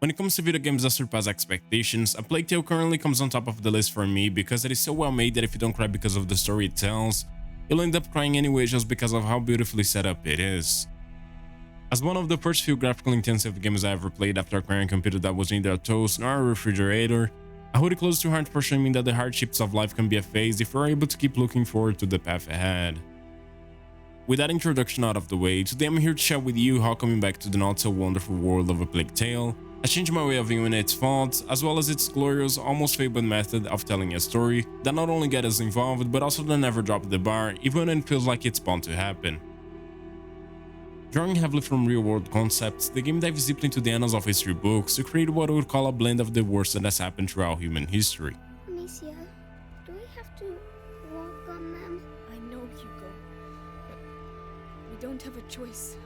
When it comes to video games that surpass expectations, A Plague Tale currently comes on top of the list for me because it is so well made that if you don't cry because of the story it tells, you'll end up crying anyway just because of how beautifully set up it is. As one of the first few graphically intensive games I ever played after acquiring a computer that was neither a toast nor a refrigerator, I hold it close to heart for showing me that the hardships of life can be a phase if you're able to keep looking forward to the path ahead. With that introduction out of the way, today I'm here to share with you how coming back to the not so wonderful world of A Plague Tale has changed my way of viewing its faults, as well as its glorious, almost fabled method of telling a story that not only gets us involved, but also doesn't never drop the bar, even when it feels like it's bound to happen. Drawing heavily from real-world concepts, the game dives deeply into the annals of history books to create what I would call a blend of the worst that has happened throughout human history. Amicia, do we have to walk on them? I know, Hugo. But we don't have a choice.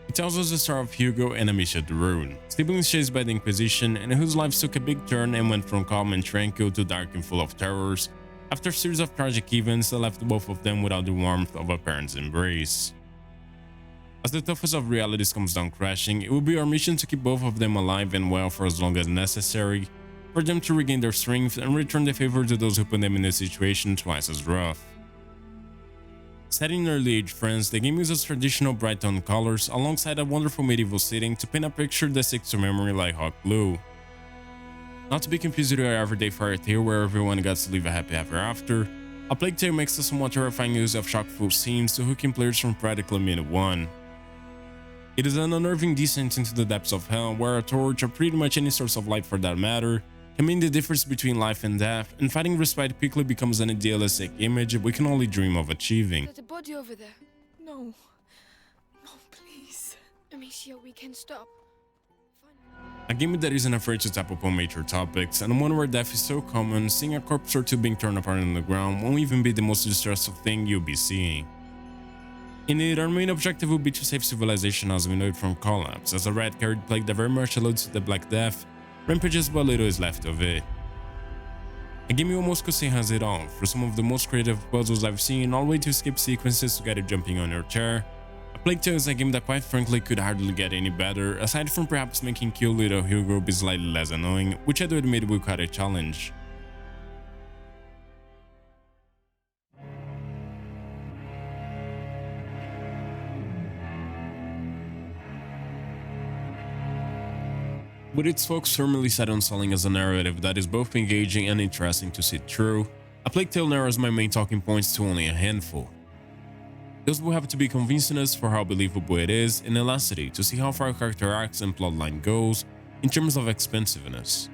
It tells us the story of Hugo and Amicia de Rune, siblings chased by the Inquisition and whose lives took a big turn and went from calm and tranquil to dark and full of terrors, after a series of tragic events that left both of them without the warmth of a parent's embrace. As the toughest of realities comes down crashing, it will be our mission to keep both of them alive and well for as long as necessary, for them to regain their strength and return the favor to those who put them in a situation twice as rough. Set in early age France, the game uses traditional bright tone colors alongside a wonderful medieval setting to paint a picture that sticks to memory like hot glue. Not to be confused with our everyday fairy tale where everyone gets to live a happy ever after, A Plague Tale makes a somewhat terrifying use of shock-full scenes to hooking players from practically minute one. It is an unnerving descent into the depths of hell where a torch, or pretty much any source of light for that matter, can mean the difference between life and death, and fighting respite quickly becomes an idealistic image we can only dream of achieving. There's a body over there. No. No, please. Amicia, we can stop. A game that isn't afraid to tap upon major topics, and one where death is so common, seeing a corpse or two being torn apart on the ground won't even be the most distressful thing you'll be seeing. In it, our main objective will be to save civilization as we know it from collapse, as a rat-carried plague that very much alludes to the Black Death rampages what little is left of it. A game you almost could say has it all, for some of the most creative puzzles I've seen, all the way to skip sequences to get you jumping on your chair. A Plague Tale is a game that quite frankly could hardly get any better, aside from perhaps making cute little Hugo be slightly less annoying, which I do admit will quite a challenge. With its focus firmly set on selling as a narrative that is both engaging and interesting to sit through, A Plague Tale narrows my main talking points to only a handful. Those will have to be convincingness for how believable it is, and elasticity to see how far a character arcs and plotline goes in terms of expansiveness.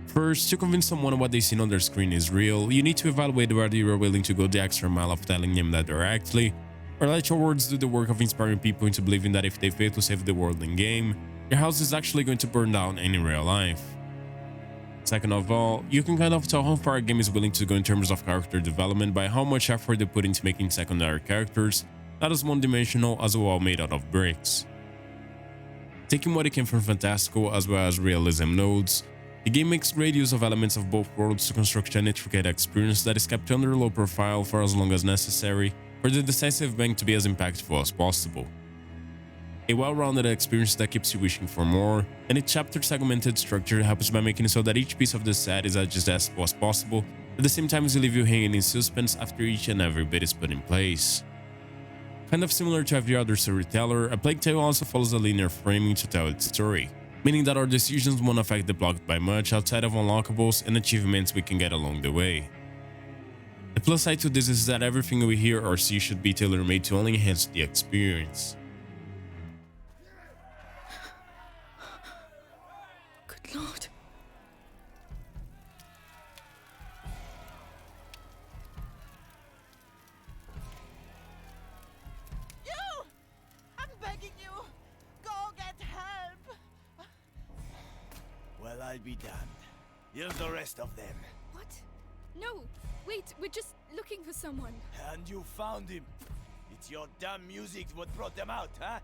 First, to convince someone what they see on their screen is real, you need to evaluate whether you are willing to go the extra mile of telling them that directly, or let your words do the work of inspiring people into believing that if they fail to save the world in game, your house is actually going to burn down in real life. Second of all, you can kind of tell how far a game is willing to go in terms of character development by how much effort they put into making secondary characters not as one-dimensional as a wall made out of bricks. Taking what it can from fantastical as well as realism nodes, the game makes great use of elements of both worlds to construct an intricate experience that is kept under low profile for as long as necessary for the decisive bang to be as impactful as possible. A well-rounded experience that keeps you wishing for more, and its chapter-segmented structure helps by making it so that each piece of the set is as digestible as possible, at the same time as it leaves you hanging in suspense after each and every bit is put in place. Kind of similar to every other storyteller, A Plague Tale also follows a linear framing to tell its story, meaning that our decisions won't affect the plot by much outside of unlockables and achievements we can get along the way. The plus side to this is that everything we hear or see should be tailor-made to only enhance the experience. Good Lord. You! I'm begging you! Go get help! Well, I'll be damned. Here's the rest of them. What? No. Wait, we're just looking for someone. And you found him. It's your damn music what brought them out, huh?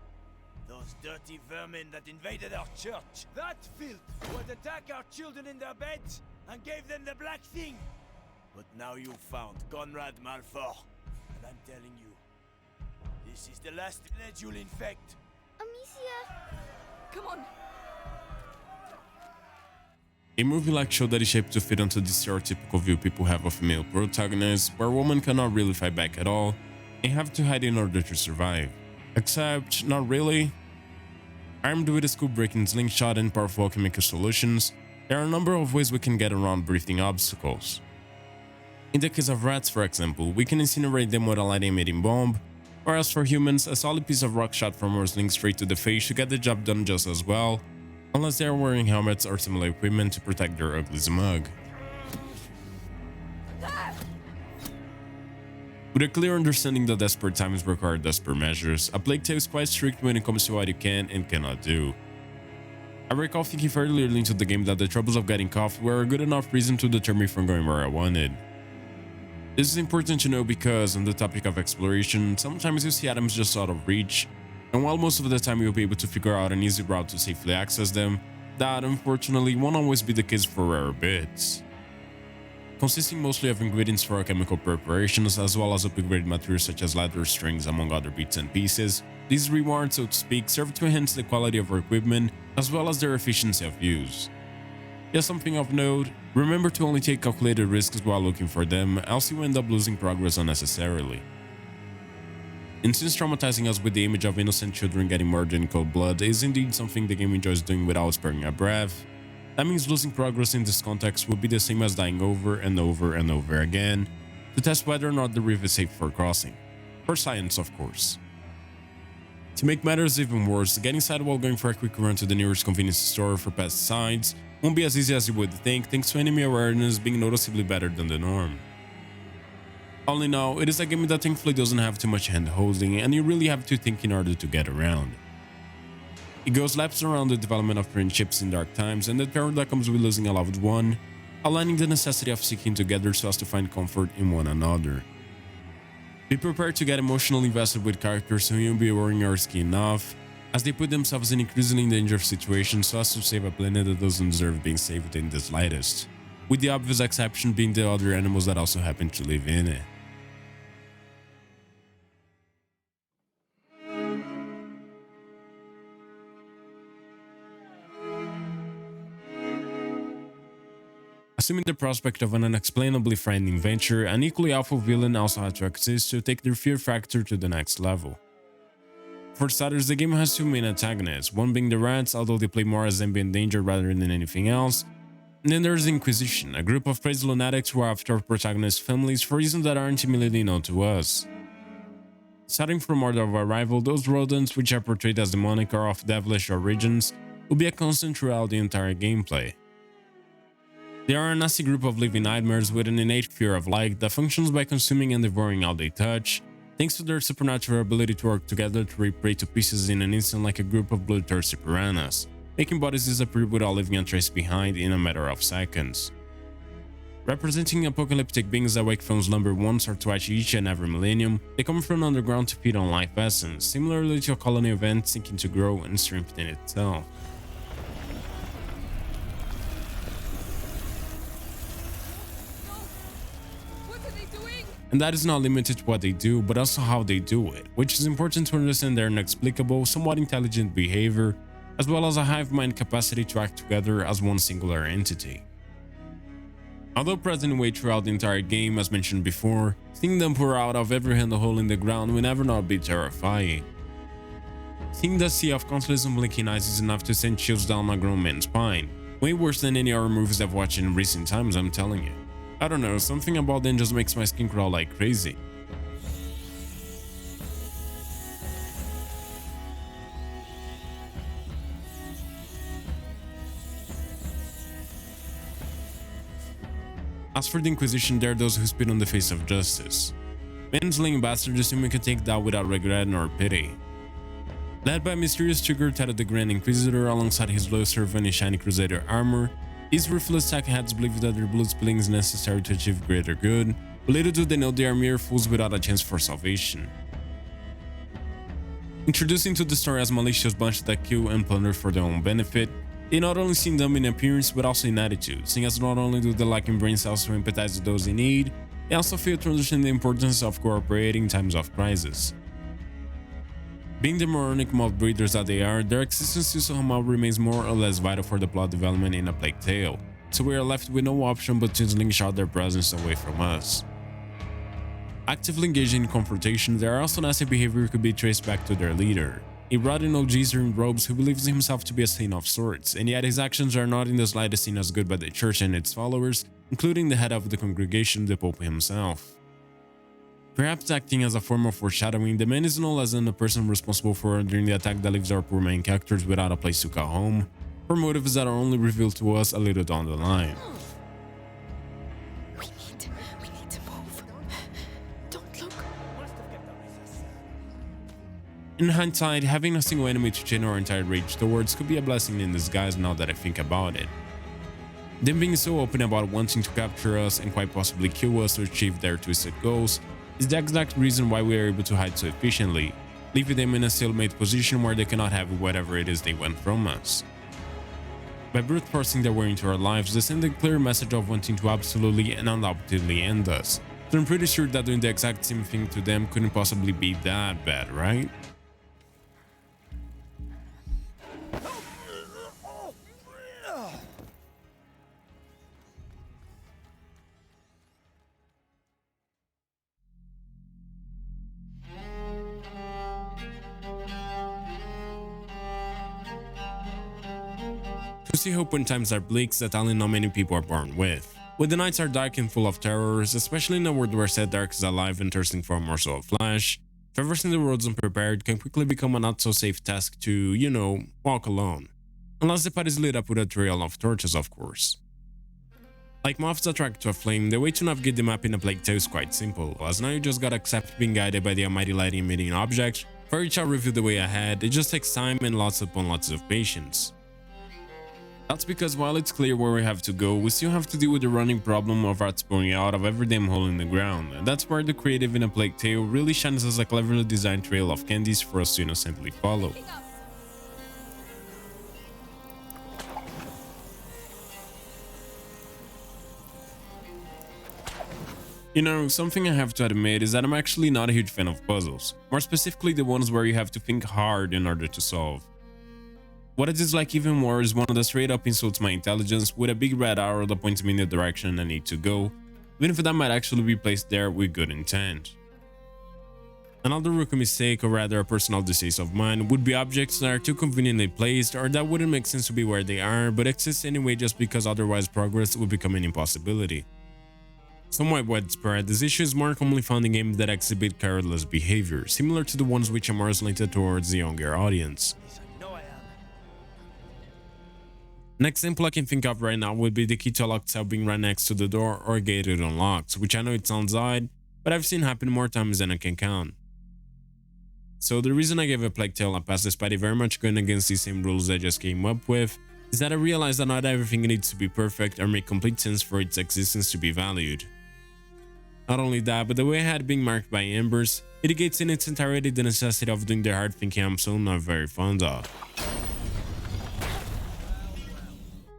Those dirty vermin that invaded our church. That filth would attack our children in their beds and gave them the black thing. But now you found Conrad Malfort. And I'm telling you, this is the last village you'll infect. Amicia! Come on. A movie like show that is shaped to fit onto the stereotypical view people have of female protagonists, where women cannot really fight back at all and have to hide in order to survive. Except, not really. Armed with a school-breaking slingshot and powerful chemical solutions, there are a number of ways we can get around breathing obstacles. In the case of rats, for example, we can incinerate them with a light-emitting bomb, whereas for humans, a solid piece of rock shot from our sling straight to the face should get the job done just as well, unless they are wearing helmets or similar equipment to protect their ugly smug. With a clear understanding that desperate times require desperate measures, A Plague Tale is quite strict when it comes to what you can and cannot do. I recall thinking fairly early into the game that the troubles of getting cough were a good enough reason to deter me from going where I wanted. This is important to know because, on the topic of exploration, sometimes you see items just out of reach, and while most of the time you'll be able to figure out an easy route to safely access them, that unfortunately won't always be the case for rare bits. Consisting mostly of ingredients for chemical preparations as well as upgraded materials such as leather strings among other bits and pieces, these rewards, so to speak, serve to enhance the quality of our equipment as well as their efficiency of use. Just something of note, remember to only take calculated risks while looking for them, else you end up losing progress unnecessarily. And since traumatizing us with the image of innocent children getting murdered in cold blood is indeed something the game enjoys doing without sparing a breath, that means losing progress in this context would be the same as dying over and over and over again to test whether or not the reef is safe for crossing. For science, of course. To make matters even worse, getting sad while going for a quick run to the nearest convenience store for pesticides won't be as easy as you would think thanks to enemy awareness being noticeably better than the norm. All in all, it is a game that thankfully doesn't have too much hand-holding and you really have to think in order to get around. It goes laps around the development of friendships in dark times and the terror that comes with losing a loved one, aligning the necessity of seeking together so as to find comfort in one another. Be prepared to get emotionally invested with characters who you'll be worrying are risky enough, as they put themselves in increasingly dangerous situations so as to save a planet that doesn't deserve being saved in the slightest, with the obvious exception being the other animals that also happen to live in it. Assuming the prospect of an unexplainably frightening venture, an equally awful villain also had to exist to take their fear factor to the next level. For starters, the game has two main antagonists, one being the rats, although they play more as ambient danger rather than anything else, and then there's the Inquisition, a group of crazy lunatics who are after our protagonist's families for reasons that aren't immediately known to us. Starting from order of arrival, those rodents, which are portrayed as demonic or of devilish origins, will be a constant throughout the entire gameplay. They are a nasty group of living nightmares with an innate fear of light that functions by consuming and devouring all they touch, thanks to their supernatural ability to work together to rip prey to pieces in an instant like a group of bloodthirsty piranhas, making bodies disappear without leaving a trace behind in a matter of seconds. Representing apocalyptic beings that wake from slumber once or twice each and every millennium, they come from underground to feed on life essence, similarly to a colony of ants seeking to grow and strengthen itself. And that is not limited to what they do, but also how they do it, which is important to understand their inexplicable, somewhat intelligent behavior, as well as a hive mind capacity to act together as one singular entity. Although present way throughout the entire game, as mentioned before, seeing them pour out of every handle in the ground will never not be terrifying. Seeing the sea of countless blinking eyes is enough to send chills down a grown man's spine, way worse than any horror movies I've watched in recent times, I'm telling you. I don't know, something about them just makes my skin crawl like crazy. As for the Inquisition, they are those who spit on the face of justice. Men-slaying bastards whom you can take down without regret nor pity. Led by a mysterious trigger Ted the Grand Inquisitor alongside his loyal servant in shiny Crusader armor, these ruthless sackheads believe that their blood spilling is necessary to achieve greater good, but little do they know they are mere fools without a chance for salvation. Introducing to the story as a malicious bunch that kill and plunder for their own benefit, they not only seem dumb in appearance but also in attitude, seeing as not only do they lack in brain cells to empathize with those in need, they also fail to understand the importance of cooperating in times of crisis. Being the moronic mob breeders that they are, their existence still somehow remains more or less vital for the plot development in A Plague Tale, so we are left with no option but to slingshot their presence away from us. Actively engaging in confrontation, their also nasty behavior could be traced back to their leader, a rotten old geezer in robes who believes himself to be a saint of sorts, and yet his actions are not in the slightest seen as good by the church and its followers, including the head of the congregation, the Pope himself. Perhaps acting as a form of foreshadowing, the man is no less than the person responsible for ordering the attack that leaves our poor main characters without a place to call home, for motives that are only revealed to us a little down the line. We need to move. Don't look. In hindsight, having a single enemy to chain our entire rage towards could be a blessing in disguise now that I think about it. Them being so open about wanting to capture us and quite possibly kill us to achieve their twisted goals is the exact reason why we are able to hide so efficiently, leaving them in a stalemate position where they cannot have whatever it is they want from us. By brute forcing their way into our lives, they send a clear message of wanting to absolutely and undoubtedly end us, so I'm pretty sure that doing the exact same thing to them couldn't possibly be that bad, right? To see hope when times are bleak is the talent not many people are born with. When the nights are dark and full of terrors, especially in a world where said dark is alive and thirsting for a morsel of flesh, traversing the roads unprepared can quickly become a not so safe task to, walk alone. Unless the path is lit up with a trail of torches, of course. Like moths attracted to a flame, the way to navigate the map in a Plague Tale is quite simple, as now you just gotta accept being guided by the almighty light emitting object, for it shall reveal the way ahead. It just takes time and lots upon lots of patience. That's because while it's clear where we have to go, we still have to deal with the running problem of rats pouring out of every damn hole in the ground, and that's where the creative in A Plague Tale really shines as a cleverly designed trail of candies for us to innocently follow. Something I have to admit is that I'm actually not a huge fan of puzzles, more specifically the ones where you have to think hard in order to solve. What I dislike even more is one that straight up insults my intelligence with a big red arrow that points me in the direction I need to go, even if that might actually be placed there with good intent. Another rookie mistake, or rather a personal disease of mine, would be objects that are too conveniently placed or that wouldn't make sense to be where they are but exist anyway just because otherwise progress would become an impossibility. Somewhat widespread, this issue is more commonly found in games that exhibit careless behavior, similar to the ones which are more slanted towards the younger audience. An example I can think of right now would be the key to a locked cell being right next to the door or gated unlocked, which I know it sounds odd, but I've seen happen more times than I can count. So the reason I gave A Plague Tale a pass despite it very much going against the same rules I just came up with, is that I realized that not everything needs to be perfect or make complete sense for its existence to be valued. Not only that, but the way I had being marked by embers, it negates in its entirety the necessity of doing the hard thinking I'm so not very fond of.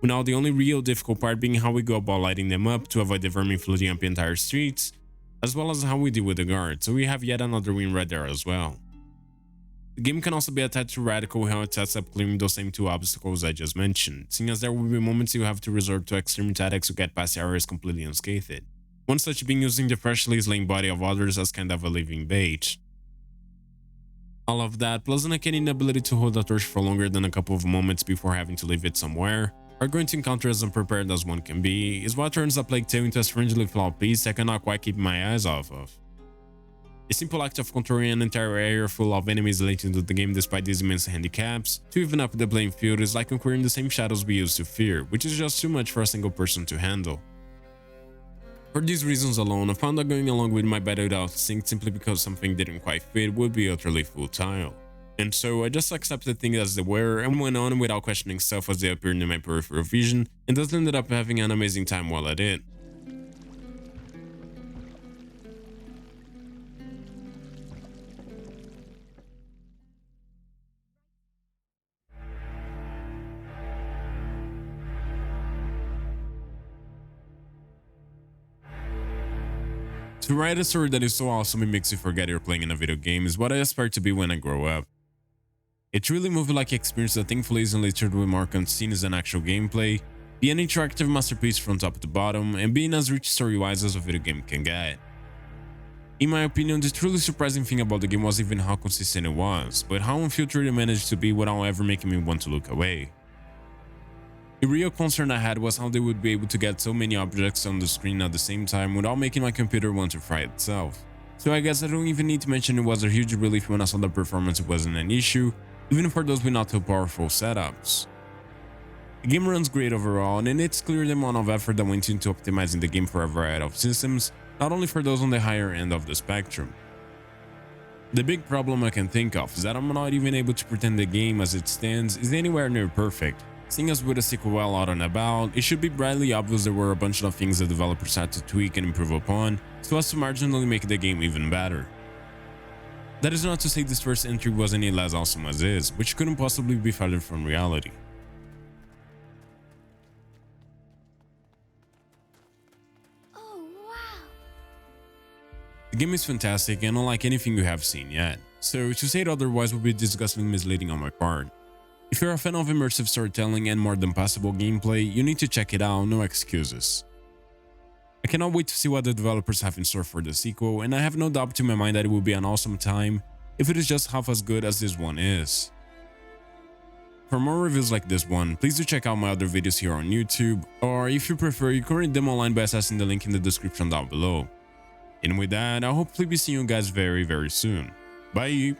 Now the only real difficult part being how we go about lighting them up to avoid the vermin flooding up the entire streets, as well as how we deal with the guards, so we have yet another win right there as well. The game can also be a touch radical how it sets up clearing those same two obstacles I just mentioned, seeing as there will be moments you have to resort to extreme tactics to get past areas completely unscathed. One such being using the freshly slain body of others as kind of a living bait. All of that, plus an uncanny inability to hold a torch for longer than a couple of moments before having to leave it somewhere, or going to encounter as unprepared as one can be, is what turns A Plague Tale into a strangely flawed piece I cannot quite keep my eyes off of. The simple act of controlling an entire area full of enemies late into the game despite these immense handicaps, to even up the playing field, is like conquering the same shadows we used to fear, which is just too much for a single person to handle. For these reasons alone, I found that going along with my battle without sync simply because something didn't quite fit would be utterly futile. And so I just accepted things as they were and went on without questioning stuff as they appeared in my peripheral vision, and thus ended up having an amazing time while I did. To write a story that is so awesome it makes you forget you're playing in a video game is what I aspire to be when I grow up. A truly movie-like experience that thankfully isn't littered with more cutscenes than actual gameplay, be an interactive masterpiece from top to bottom, and being as rich story-wise as a video game can get. In my opinion, the truly surprising thing about the game was even how consistent it was, but how unfiltered it managed to be without ever making me want to look away. The real concern I had was how they would be able to get so many objects on the screen at the same time without making my computer want to fry itself. So I guess I don't even need to mention it was a huge relief when I saw the performance wasn't an issue, even for those with not so powerful setups. The game runs great overall, and it's clear the amount of effort that went into optimizing the game for a variety of systems, not only for those on the higher end of the spectrum. The big problem I can think of is that I'm not even able to pretend the game as it stands is anywhere near perfect. Seeing as with a sequel well out and about, it should be brightly obvious there were a bunch of things the developers had to tweak and improve upon, so as to marginally make the game even better. That is not to say this first entry was any less awesome as is, which couldn't possibly be farther from reality. Oh, wow. The game is fantastic and unlike anything you have seen yet, so to say it otherwise would be disgustingly misleading on my part. If you're a fan of immersive storytelling and more than passable gameplay, you need to check it out, no excuses. I cannot wait to see what the developers have in store for the sequel, and I have no doubt in my mind that it will be an awesome time if it is just half as good as this one is. For more reviews like this one, please do check out my other videos here on YouTube, or if you prefer, you can read them online by accessing the link in the description down below. And with that, I'll hopefully be seeing you guys very soon. Bye!